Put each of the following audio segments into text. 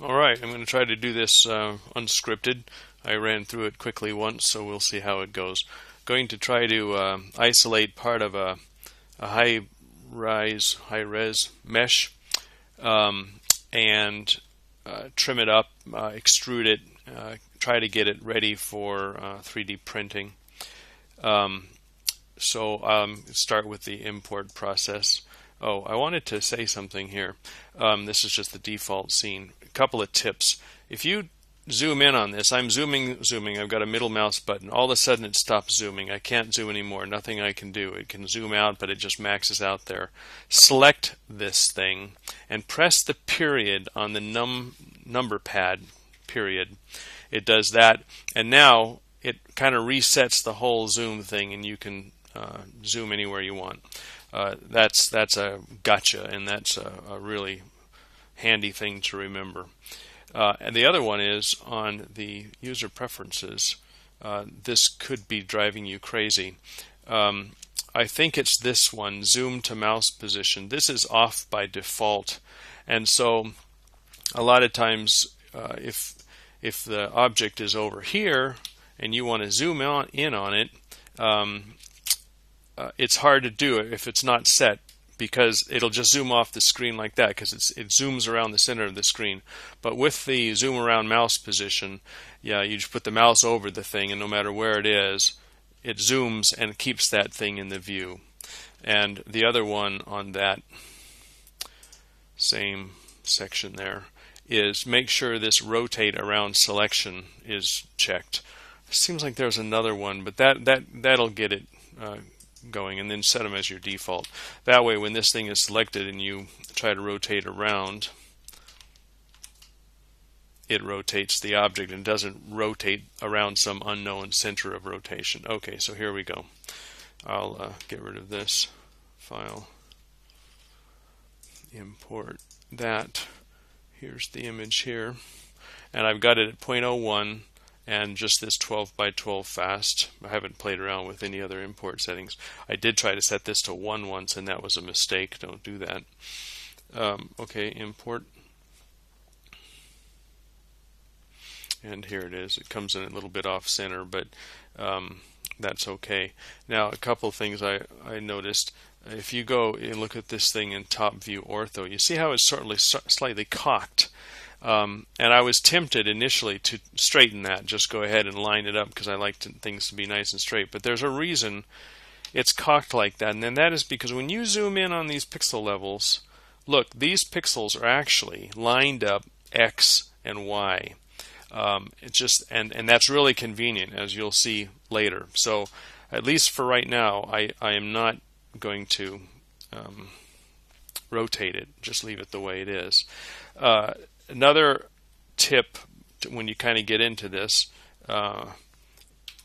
All right, I'm going to try to do this unscripted. I ran through it quickly once, so we'll see how it goes. Going to try to isolate part of a high res mesh and trim it up, extrude it, try to get it ready for 3D printing. So start with the import process. Oh, I wanted to say something here. This is just the default scene. A couple of tips. If you zoom in on this, I'm zooming. I've got a middle mouse button. All of a sudden it stops zooming. I can't zoom anymore. Nothing I can do. It can zoom out, but it just maxes out there. Select this thing and press the period on the number pad, period. It does that, and now it kind of resets the whole zoom thing, and you can zoom anywhere you want. That's a gotcha, and that's a really handy thing to remember. And the other one is on the user preferences. This could be driving you crazy. I think it's this one, zoom to mouse position. This is off by default, and so a lot of times if the object is over here and you want to zoom in on it, it's hard to do it if it's not set, because it'll just zoom off the screen like that, because it zooms around the center of the screen. But with the zoom around mouse position, yeah, you just put the mouse over the thing, and no matter where it is, it zooms and keeps that thing in the view. And the other one on that same section there is make sure this rotate around selection is checked. It seems like there's another one, but that'll get it going, and then set them as your default. That way, when this thing is selected and you try to rotate around, it rotates the object and doesn't rotate around some unknown center of rotation. Okay, so here we go. I'll get rid of this file, import that. Here's the image here, and I've got it at 0.01 and just this 12 by 12 fast. I haven't played around with any other import settings. I did try to set this to 1 once, and that was a mistake. Don't do that. Okay, import. And here it is. It comes in a little bit off center, but that's okay. Now, a couple things I noticed. If you go and look at this thing in top view ortho, you see how it's certainly slightly cocked. And I was tempted initially to straighten that, just go ahead and line it up, because I like things to be nice and straight. But there's a reason it's cocked like that, and then that is because when you zoom in on these pixel levels, look, these pixels are actually lined up X and Y. It's just and that's really convenient, as you'll see later. So at least for right now, I am not going to rotate it. Just leave it the way it is. Another tip when you kind of get into this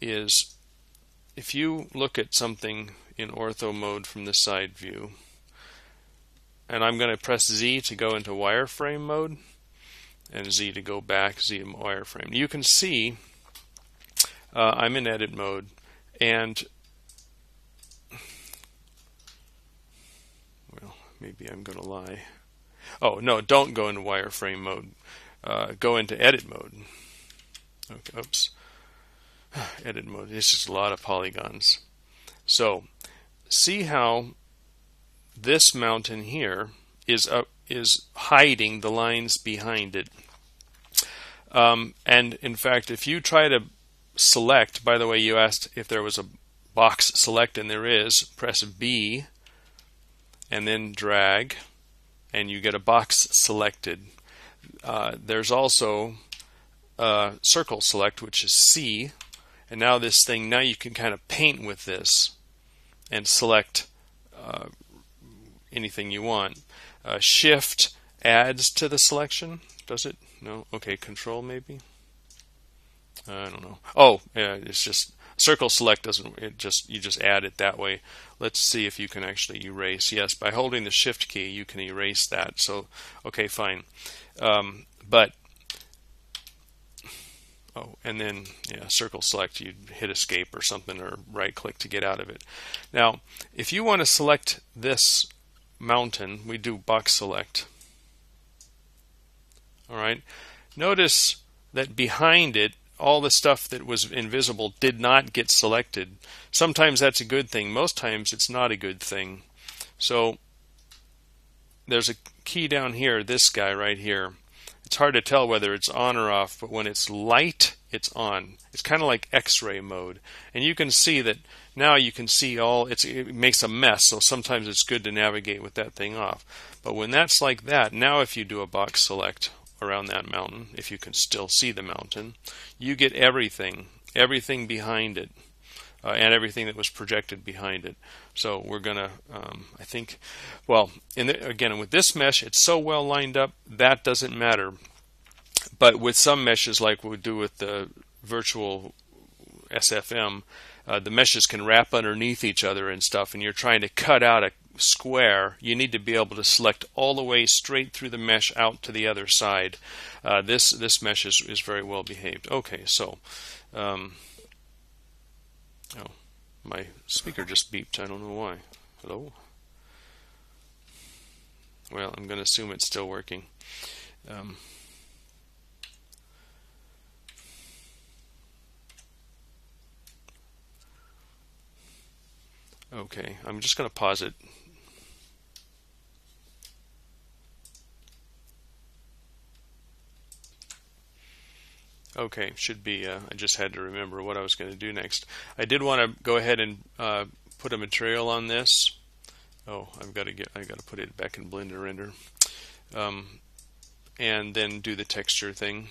is if you look at something in ortho mode from the side view, and I'm going to press Z to go into wireframe mode, and Z to go back, Z to wireframe. You can see I'm in edit mode, and well, maybe I'm going to lie. Oh, no, don't go into wireframe mode. Go into edit mode. Okay, oops. Edit mode. It's just a lot of polygons. So, see how this mountain here is hiding the lines behind it. And in fact, if you try to select, by the way, you asked if there was a box select, and there is, press B and then drag, and you get a box selected. There's also circle select, which is C, and now this thing, now you can kind of paint with this and select anything you want. Shift adds to the selection. Does it? No? Okay, Control maybe? I don't know. Oh, yeah, it's just circle select doesn't, you just add it that way. Let's see if you can actually erase. Yes, by holding the Shift key you can erase that. So, okay, fine. But and then circle select, you hit escape or something, or right click to get out of it. Now, if you want to select this mountain, we do box select. All right. Notice that behind it, all the stuff that was invisible did not get selected. Sometimes that's a good thing. Most times it's not a good thing. So there's a key down here, this guy right here. It's hard to tell whether it's on or off, but when it's light, it's on. It's kind of like X-ray mode. And you can see that now you can see it makes a mess, so sometimes it's good to navigate with that thing off. But when that's like that, now if you do a box select around that mountain, if you can still see the mountain, you get everything behind it, and everything that was projected behind it. So we're going to, I think, well, again, with this mesh, it's so well lined up, that doesn't matter. But with some meshes, like we do with the virtual SFM, the meshes can wrap underneath each other and stuff, and you're trying to cut out a square, you need to be able to select all the way straight through the mesh out to the other side. This mesh is very well behaved. Okay, so oh, my speaker just beeped. I don't know why. Hello? Well, I'm going to assume it's still working. Okay, I'm just going to pause it. Okay, should be. I just had to remember what I was going to do next. I did want to go ahead and put a material on this. Oh, I got to put it back in Blender Render, and then do the texture thing.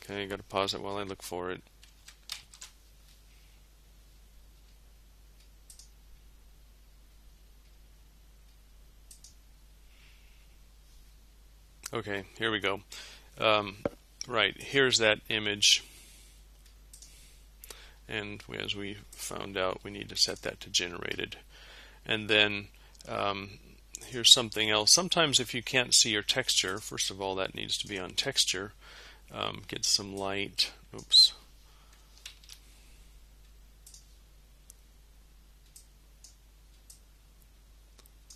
Okay, I got to pause it while I look for it. Okay, here we go. Right, here's that image. And as we found out, we need to set that to generated. And then here's something else. Sometimes if you can't see your texture, first of all, that needs to be on texture. Get some light. Oops.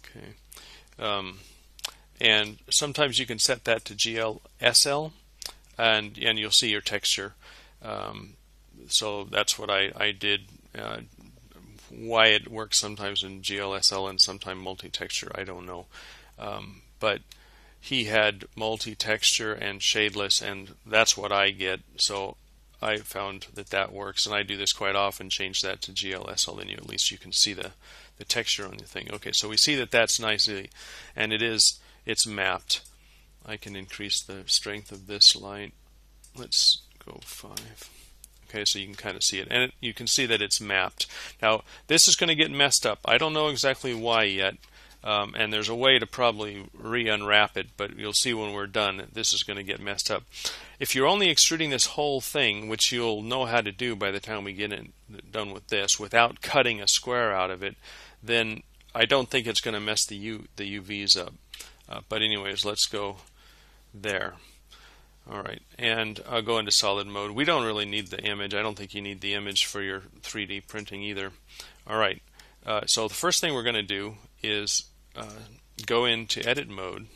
Okay. And sometimes you can set that to GLSL, and you'll see your texture. So that's what I did. Why it works sometimes in GLSL and sometimes multi-texture, I don't know. But he had multi-texture and shadeless, and that's what I get. So I found that works, and I do this quite often. Change that to GLSL, then at least you can see the texture on the thing. Okay, so we see that that's nicely, and it's mapped. I can increase the strength of this light. Let's go 5. Okay, so you can kind of see it, and you can see that it's mapped. Now, this is going to get messed up. I don't know exactly why yet, and there's a way to probably re-unwrap it, but you'll see when we're done, this is going to get messed up. If you're only extruding this whole thing, which you'll know how to do by the time we get done with this, without cutting a square out of it, then I don't think it's going to mess the UVs up. But anyways, let's go there. All right, and I'll go into solid mode. We don't really need the image. I don't think you need the image for your 3D printing either. All right, so the first thing we're going to do is go into edit mode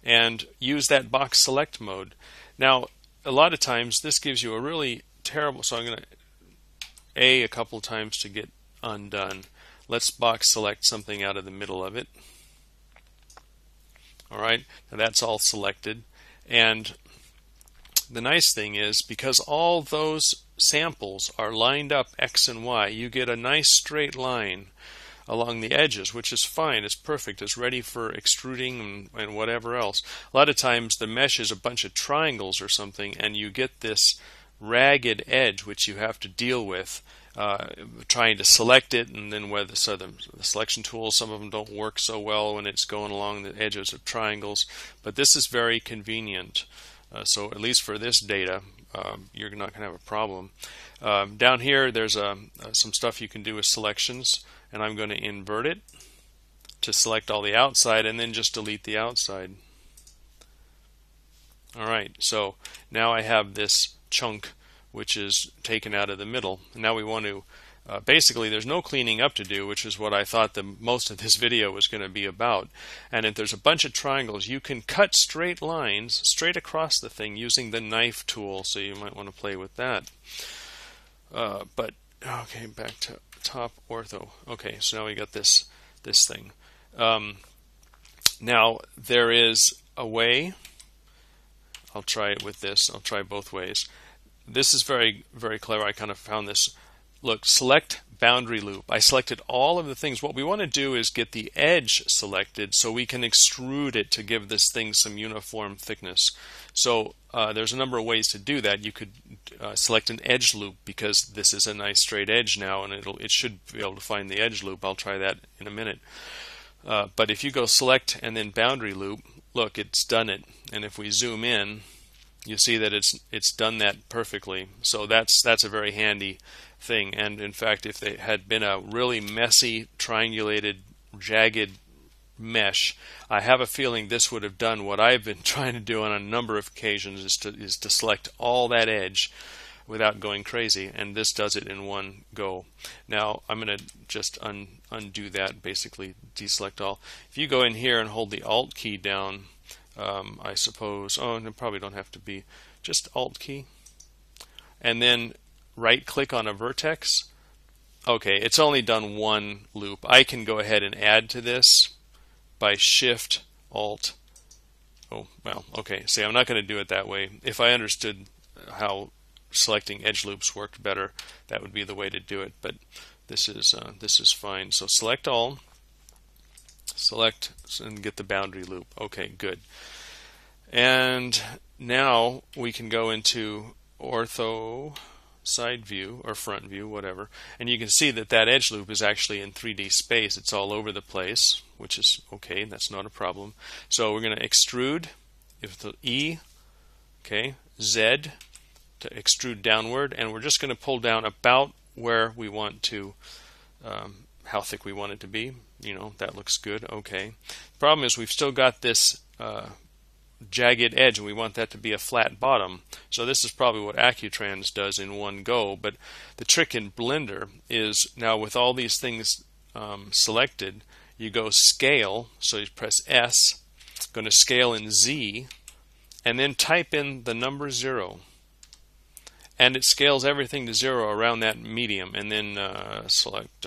and use that box select mode. Now, a lot of times this gives you a really terrible, so I'm going to a couple times to get undone. Let's box select something out of the middle of it. All right, now that's all selected. And the nice thing is, because all those samples are lined up X and Y, you get a nice straight line along the edges, which is fine. It's perfect. It's ready for extruding and whatever else. A lot of times the mesh is a bunch of triangles or something, and you get this ragged edge which you have to deal with, trying to select it, and then the selection tools, some of them don't work so well when it's going along the edges of triangles, but this is very convenient. So at least for this data, you're not going to have a problem. Down here there's some stuff you can do with selections, and I'm going to invert it to select all the outside and then just delete the outside. Alright, so now I have this chunk which is taken out of the middle. Now we want to basically, there's no cleaning up to do, which is what I thought most of this video was going to be about. And if there's a bunch of triangles, you can cut straight lines straight across the thing using the knife tool, so you might want to play with that. But okay, back to top ortho. Okay, so now we got this thing. Now there is a way. I'll try it with this. I'll try both ways. This is very, very clever. I kind of found this. Look, select boundary loop. I selected all of the things. What we want to do is get the edge selected so we can extrude it to give this thing some uniform thickness. So there's a number of ways to do that. You could select an edge loop because this is a nice straight edge now, and it should be able to find the edge loop. I'll try that in a minute. But if you go select and then boundary loop, look, it's done it. And if we zoom in, you see that it's done that perfectly. So that's a very handy thing. And in fact, if they had been a really messy, triangulated, jagged mesh, I have a feeling this would have done what I've been trying to do on a number of occasions, is to select all that edge without going crazy, and this does it in one go. Now I'm going to just undo that, basically deselect all. If you go in here and hold the Alt key down, I suppose, no, probably don't have to be, just Alt key, and then right click on a vertex. Okay, it's only done one loop. I can go ahead and add to this by Shift Alt. Oh, well, okay, see, I'm not going to do it that way. If I understood how selecting edge loops worked better, that would be the way to do it, but this is fine. So select all, select, and get the boundary loop. Okay, good. And now we can go into ortho, side view, or front view, whatever, and you can see that edge loop is actually in 3D space. It's all over the place, which is okay, that's not a problem. So we're going to extrude, if the E, okay, Z to extrude downward, and we're just going to pull down about where we want to, how thick we want it to be. You know, that looks good. Okay. Problem is we've still got this jagged edge, and we want that to be a flat bottom. So this is probably what Accutrans does in one go, but the trick in Blender is now with all these things selected, you go scale, so you press S, going to scale in Z, and then type in the number 0. And it scales everything to 0 around that medium, and then select,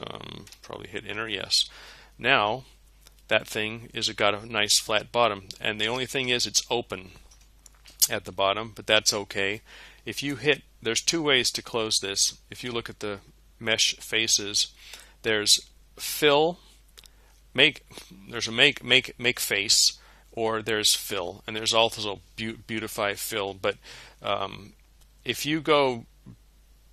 probably hit enter, yes. Now that thing is got a nice flat bottom, and the only thing is it's open at the bottom, but that's okay. If you hit, there's two ways to close this. If you look at the mesh faces, there's fill, there's a make face, or there's fill, and there's also beautify fill. But if you go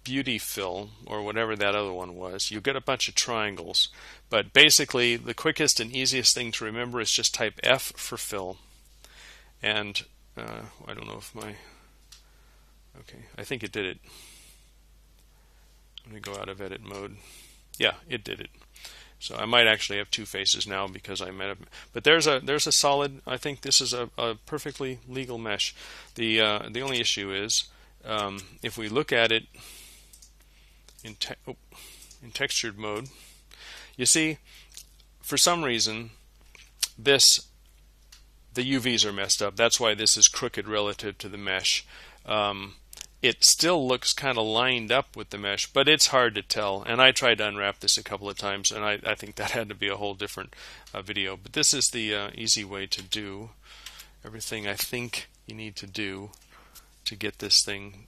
beauty fill, or whatever that other one was, you get a bunch of triangles. But basically, the quickest and easiest thing to remember is just type F for fill. And I don't know if okay, I think it did it. Let me go out of edit mode. Yeah, it did it. So I might actually have two faces now because I met it. But there's a solid, I think this is a perfectly legal mesh. The only issue is, if we look at it in textured mode, you see, for some reason, the UVs are messed up. That's why this is crooked relative to the mesh. It still looks kind of lined up with the mesh, but it's hard to tell. And I tried to unwrap this a couple of times, and I think that had to be a whole different video. But this is the easy way to do everything I think you need to do to get this thing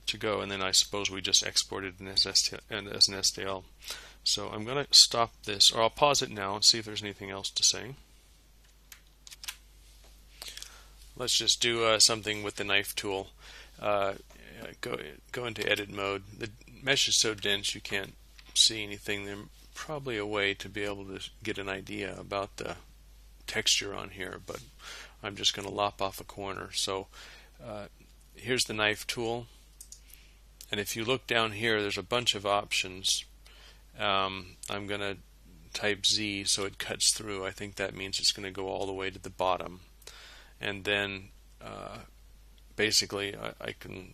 to go. And then I suppose we just export it as an STL. So I'm going to stop this, or I'll pause it now and see if there's anything else to say. Let's just do something with the knife tool. Go into edit mode. The mesh is so dense you can't see anything. There's probably a way to be able to get an idea about the texture on here, but I'm just going to lop off a corner. So here's the knife tool, and if you look down here, there's a bunch of options. I'm going to type Z so it cuts through. I think that means it's going to go all the way to the bottom. And then basically I can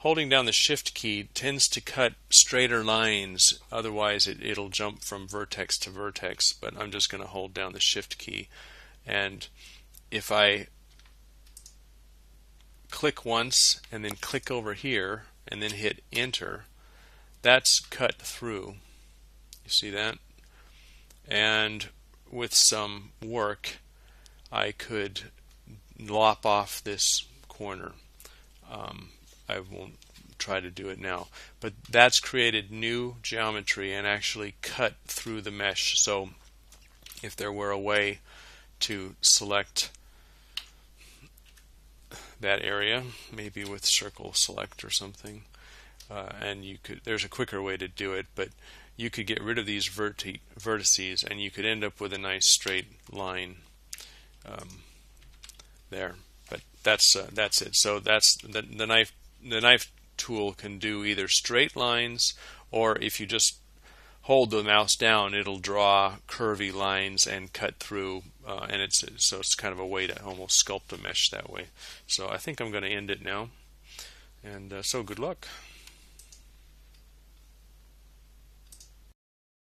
holding down the shift key tends to cut straighter lines. Otherwise it'll jump from vertex to vertex, but I'm just going to hold down the shift key. And if I click once and then click over here and then hit enter, that's cut through. You see that? And with some work I could lop off this corner. I won't try to do it now, but that's created new geometry and actually cut through the mesh. So if there were a way to select that area, maybe with circle select or something, and you could, there's a quicker way to do it, but you could get rid of these vertices and you could end up with a nice straight line there. But that's it. So that's the knife. The knife tool can do either straight lines, or if you just hold the mouse down, it'll draw curvy lines and cut through. And it's kind of a way to almost sculpt a mesh that way. So I think I'm going to end it now. And so good luck.